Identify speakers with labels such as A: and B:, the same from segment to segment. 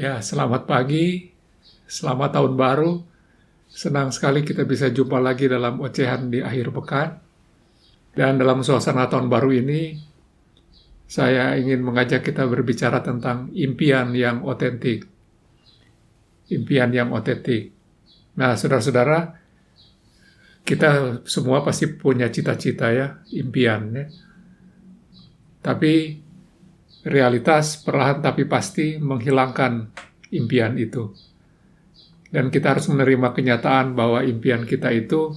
A: Ya, selamat pagi, selamat tahun baru. Senang sekali kita bisa jumpa lagi dalam ocehan di akhir pekan. Dan dalam suasana tahun baru ini, saya ingin mengajak kita berbicara tentang impian yang otentik. Impian yang otentik. Nah, saudara-saudara, kita semua pasti punya cita-cita ya, impian ya. Tapi realitas perlahan tapi pasti menghilangkan impian itu. Dan kita harus menerima kenyataan bahwa impian kita itu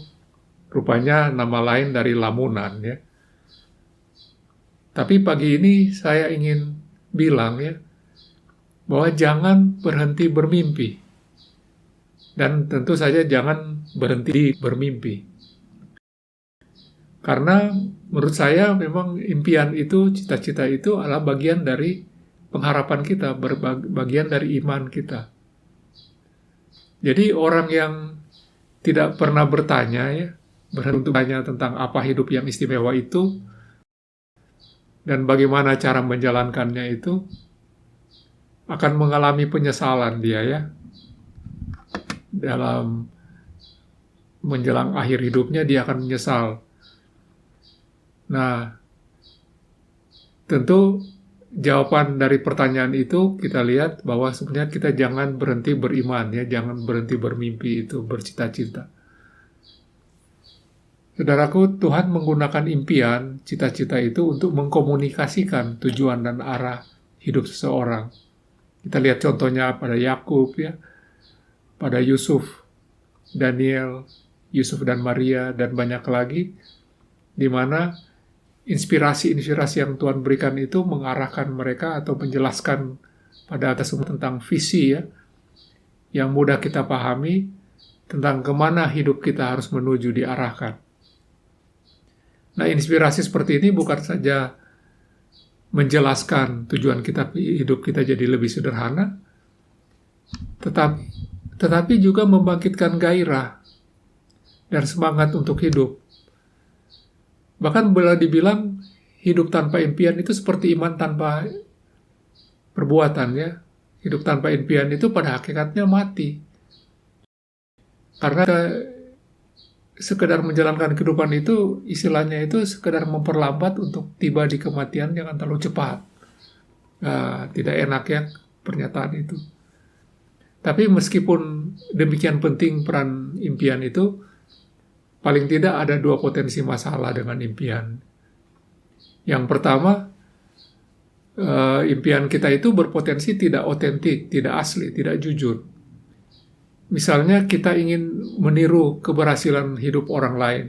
A: rupanya nama lain dari lamunan ya. Tapi pagi ini saya ingin bilang ya, bahwa jangan berhenti bermimpi. Dan tentu saja jangan berhenti bermimpi. Karena menurut saya memang impian itu, cita-cita itu adalah bagian dari pengharapan kita, bagian dari iman kita. Jadi orang yang tidak pernah bertanya ya, berhenti bertanya tentang apa hidup yang istimewa itu, dan bagaimana cara menjalankannya itu, akan mengalami penyesalan dia ya, dalam menjelang akhir hidupnya dia akan menyesal. Nah, tentu jawaban dari pertanyaan itu kita lihat bahwa sebenarnya kita jangan berhenti beriman ya, jangan berhenti bermimpi itu, bercita-cita. Saudaraku, Tuhan menggunakan impian, cita-cita itu untuk mengkomunikasikan tujuan dan arah hidup seseorang. Kita lihat contohnya pada Yakub ya, pada Yusuf, Daniel, Yusuf dan Maria, dan banyak lagi, di mana inspirasi-inspirasi yang Tuhan berikan itu mengarahkan mereka atau menjelaskan pada atas semua tentang visi ya, yang mudah kita pahami tentang kemana hidup kita harus menuju diarahkan. Nah, inspirasi seperti ini bukan saja menjelaskan tujuan kita, hidup kita jadi lebih sederhana, tetapi juga membangkitkan gairah dan semangat untuk hidup. Bahkan boleh dibilang hidup tanpa impian itu seperti iman tanpa perbuatan ya. Hidup tanpa impian itu pada hakikatnya mati. Karena sekedar menjalankan kehidupan itu, istilahnya itu sekedar memperlambat untuk tiba di kematian jangan terlalu cepat. Nah, tidak enak ya pernyataan itu. Tapi meskipun demikian penting peran impian itu, paling tidak ada dua potensi masalah dengan impian. Yang pertama, impian kita itu berpotensi tidak otentik, tidak asli, tidak jujur. Misalnya kita ingin meniru keberhasilan hidup orang lain.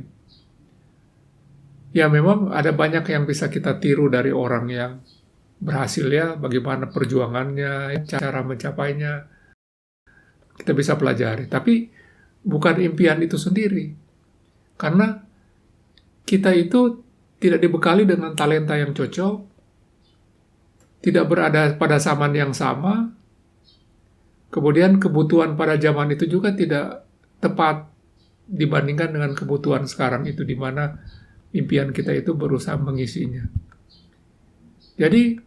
A: Ya memang ada banyak yang bisa kita tiru dari orang yang berhasil ya, bagaimana perjuangannya, cara mencapainya, kita bisa pelajari. Tapi bukan impian itu sendiri. Karena kita itu tidak dibekali dengan talenta yang cocok, tidak berada pada zaman yang sama, kemudian kebutuhan pada zaman itu juga tidak tepat dibandingkan dengan kebutuhan sekarang itu, di mana impian kita itu berusaha mengisinya. Jadi,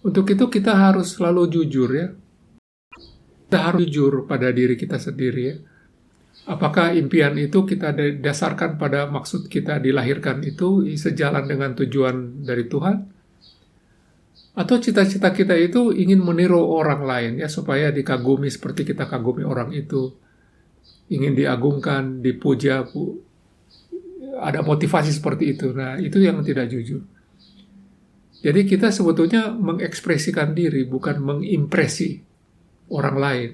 A: untuk itu kita harus selalu jujur ya. Kita harus jujur pada diri kita sendiri ya. Apakah impian itu kita dasarkan pada maksud kita dilahirkan itu sejalan dengan tujuan dari Tuhan? Atau cita-cita kita itu ingin meniru orang lain ya, supaya dikagumi seperti kita kagumi orang itu. Ingin diagungkan, dipuja, ada motivasi seperti itu. Nah, itu yang tidak jujur. Jadi kita sebetulnya mengekspresikan diri, bukan mengimpresi orang lain.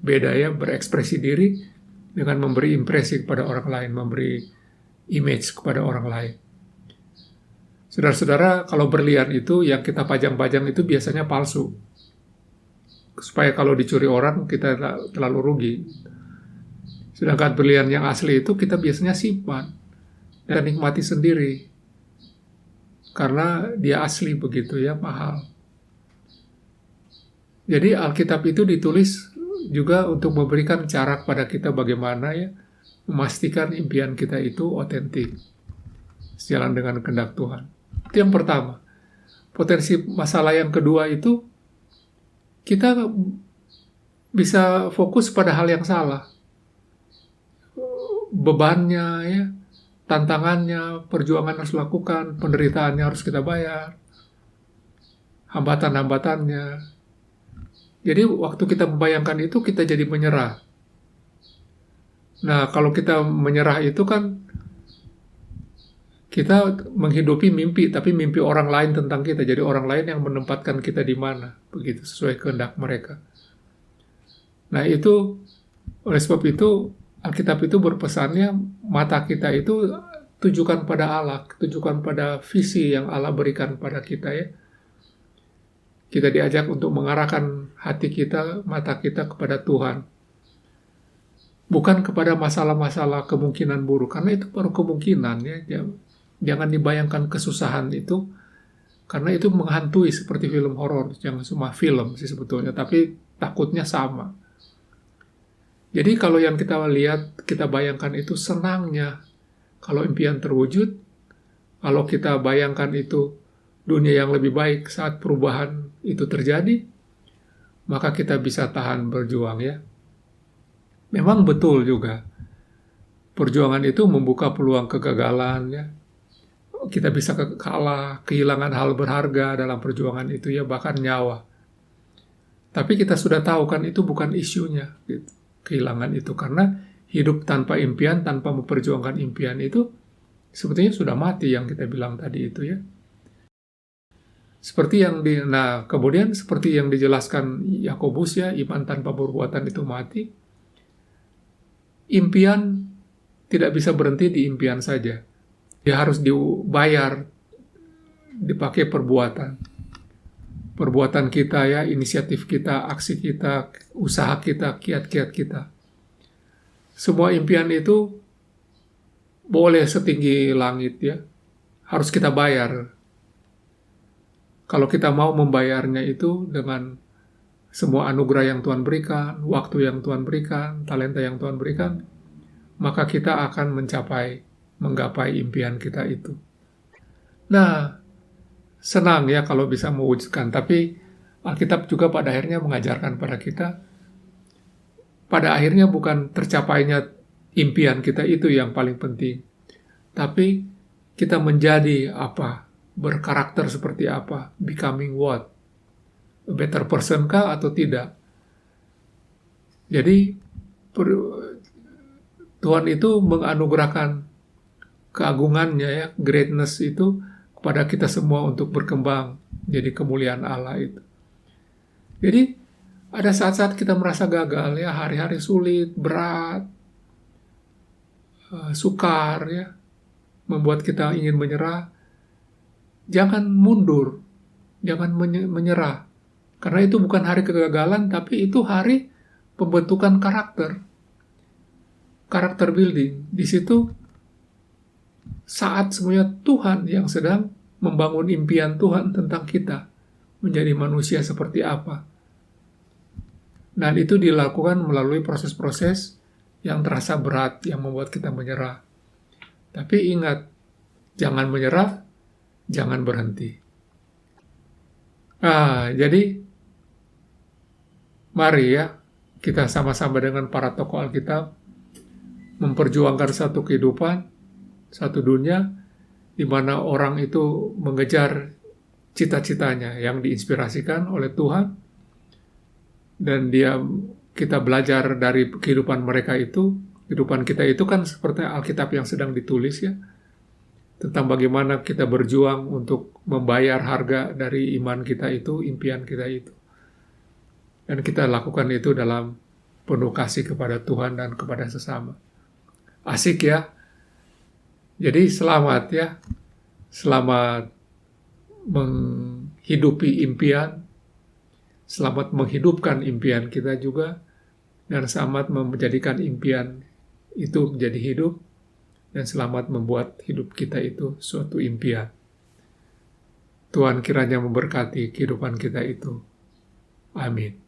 A: Beda ya, berekspresi diri dengan memberi impresi kepada orang lain, memberi image kepada orang lain. Saudara-saudara, kalau berlian itu yang kita pajang-pajang itu biasanya palsu. Supaya kalau dicuri orang kita terlalu rugi. Sedangkan berlian yang asli itu kita biasanya simpan dan nikmati sendiri. Karena dia asli begitu ya, mahal. Jadi Alkitab itu ditulis juga untuk memberikan cara kepada kita bagaimana ya memastikan impian kita itu otentik, sejalan dengan kehendak Tuhan. Itu yang pertama. Potensi masalah yang kedua itu kita bisa fokus pada hal yang salah. Bebannya, ya, tantangannya, perjuangan harus lakukan, penderitaannya harus kita bayar, hambatan-hambatannya. Jadi waktu kita membayangkan itu, kita jadi menyerah. Nah, kalau kita menyerah itu kan kita menghidupi mimpi, tapi mimpi orang lain tentang kita. Jadi orang lain yang menempatkan kita di mana, begitu, sesuai kehendak mereka. Nah itu, oleh sebab itu, Alkitab itu berpesannya, mata kita itu tujukan pada Allah, tujukan pada visi yang Allah berikan pada kita, ya. Kita diajak untuk mengarahkan hati kita, mata kita kepada Tuhan. Bukan kepada masalah-masalah kemungkinan buruk, karena itu baru kemungkinan, ya. Jangan dibayangkan kesusahan itu, karena itu menghantui seperti film horor. Jangan cuma film sih sebetulnya, tapi takutnya sama. Jadi kalau yang kita lihat, kita bayangkan itu senangnya, kalau impian terwujud, kalau kita bayangkan itu dunia yang lebih baik saat perubahan itu terjadi, maka kita bisa tahan berjuang, ya. Memang betul juga, perjuangan itu membuka peluang kegagalan, ya. Kita bisa kalah, kehilangan hal berharga dalam perjuangan itu, ya, bahkan nyawa. Tapi kita sudah tahu kan itu bukan isunya, gitu, kehilangan itu. Karena hidup tanpa impian, tanpa memperjuangkan impian itu, sebetulnya sudah mati yang kita bilang tadi itu, ya. Kemudian seperti yang dijelaskan Yakobus, ya, iman tanpa perbuatan itu mati. Impian tidak bisa berhenti di impian saja. Dia harus dibayar, dipakai perbuatan. Perbuatan kita, ya, inisiatif kita, aksi kita, usaha kita, kiat-kiat kita. Semua impian itu boleh setinggi langit, ya. Harus kita bayar. Kalau kita mau membayarnya itu dengan semua anugerah yang Tuhan berikan, waktu yang Tuhan berikan, talenta yang Tuhan berikan, maka kita akan menggapai impian kita itu. Nah, senang, ya, kalau bisa mewujudkan. Tapi Alkitab juga pada akhirnya mengajarkan pada kita, pada akhirnya bukan tercapainya impian kita itu yang paling penting, tapi kita menjadi apa, berkarakter seperti apa, becoming what, a better person kah atau tidak. Jadi Tuhan itu menganugerahkan keagungannya, ya, greatness itu kepada kita semua untuk berkembang jadi kemuliaan Allah itu. Jadi ada saat-saat kita merasa gagal, ya, hari-hari sulit, berat, sukar, ya, membuat kita ingin menyerah. Jangan mundur, jangan menyerah, karena itu bukan hari kegagalan, tapi itu hari pembentukan karakter building. Di situ saat semuanya Tuhan yang sedang membangun impian Tuhan tentang kita, menjadi manusia seperti apa. Dan itu dilakukan melalui proses-proses yang terasa berat, yang membuat kita menyerah. Tapi ingat, jangan menyerah, jangan berhenti. Jadi, mari, ya, kita sama-sama dengan para tokoh Alkitab memperjuangkan satu kehidupan, satu dunia, di mana orang itu mengejar cita-citanya yang diinspirasikan oleh Tuhan, dan kita belajar dari kehidupan mereka itu. Kehidupan kita itu kan seperti Alkitab yang sedang ditulis, ya, tentang bagaimana kita berjuang untuk membayar harga dari iman kita itu, impian kita itu. Dan kita lakukan itu dalam penuh kasih kepada Tuhan dan kepada sesama. Asik, ya. Jadi selamat, ya. Selamat menghidupi impian. Selamat menghidupkan impian kita juga. Dan selamat menjadikan impian itu menjadi hidup. Dan selamat membuat hidup kita itu suatu impian. Tuhan kiranya memberkati kehidupan kita itu. Amin.